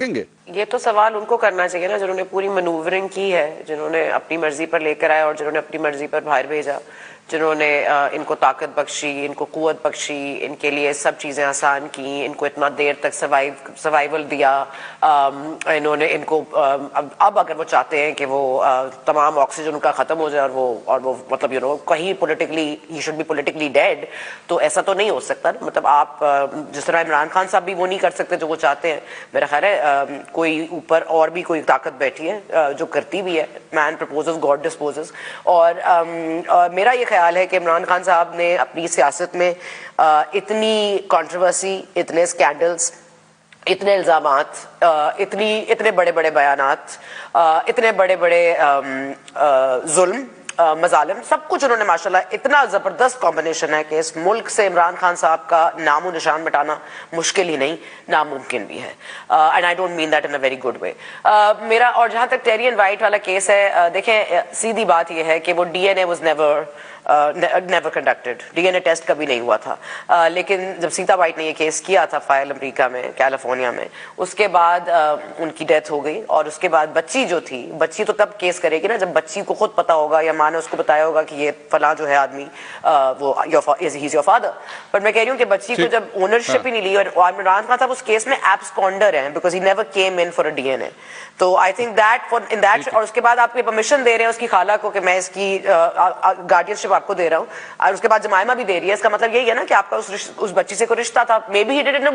گے. یہ تو سوال ان کو کرنا چاہیے نا جنہوں نے پوری منوورنگ کی ہے، جنہوں نے اپنی مرضی پر لے کر آئے اور جنہوں نے اپنی مرضی پر باہر بھیجا، جنہوں نے ان کو طاقت بخشی، ان کو قوت بخشی، ان کے لیے سب چیزیں آسان کی، ان کو اتنا دیر تک سروائیول دیا، انہوں نے ان کو اب اگر وہ چاہتے ہیں کہ وہ تمام آکسیجن ان کا ختم ہو جائے اور وہ مطلب کہیں politically he should be politically dead, تو ایسا تو نہیں ہو سکتا نا. مطلب آپ جس طرح عمران خان صاحب بھی وہ نہیں کر سکتے جو وہ چاہتے ہیں. میرا خیال ہے کوئی اوپر اور بھی کوئی طاقت بیٹھی ہے جو کرتی بھی ہے. مین پرپوزز گاڈ ڈسپوزز. اور میرا یہ خیال ہے کہ عمران خان صاحب نے اپنی سیاست میں اتنی کنٹروورسی، اتنے اسکینڈلز، اتنے الزامات، اتنے بڑے بڑے بیانات، اتنے بڑے بڑے ظلم، مظالم، سب کچھ انہوں نے ماشاءاللہ اتنا زبردست کمبینیشن ہے کہ اس ملک سے عمران خان صاحب کا نام و نشان مٹانا مشکل ہی نہیں، ناممکن بھی ہے. And I don't mean that in a very good way. میرا اور جہاں تک ٹیری اینڈ وائٹ والا کیس ہے، دیکھیں سیدھی بات یہ ہے کہ وہ D N A was never conducted, D N A test کبھی نہیں ہوا تھا. لیکن جب سیتا وائٹ نے یہ کیس کیا تھا فائل امریکہ میں، کیلیفورنیا میں، اس کے بعد ان کی ڈیتھ ہو گئی. اور اس کے بعد بچی جو تھی، بچی تو تب کیس کرے گی نا جب بچی کو خود پتا ہوگا یا ماں نے اس کو بتایا ہوگا کہ یہ فلاں جو ہے آدمی وہ ہی از یور فادر. پر میں کہہ رہی ہوں کہ بچی کو جب اونرشپ ہی نہیں لی، اور عمران خان صاحب اس کیس میں ایبسکونڈر ہیں because he never came in for a D N A. تو I think that in that, اور اس کے بعد آپ کو پرمیشن دے رہے ہیں اس کی خالہ کو کہ میں اس کی گارڈینشپ آپ کو دے رہا ہوں، اور اس کے بعد جمائمہ بھی دے رہی ہے. اس کا مطلب یہی ہے نا کہ آپ کا اس بچی سے کوئی رشتہ تھا. Maybe he did it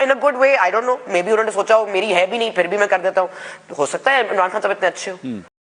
in a good way, I don't know. Maybe انہوں نے سوچا ہو میری ہے بھی نہیں پھر بھی میں کر دیتا ہوں. ہو سکتا ہے عمران خان صاحب اتنے اچھے ہو.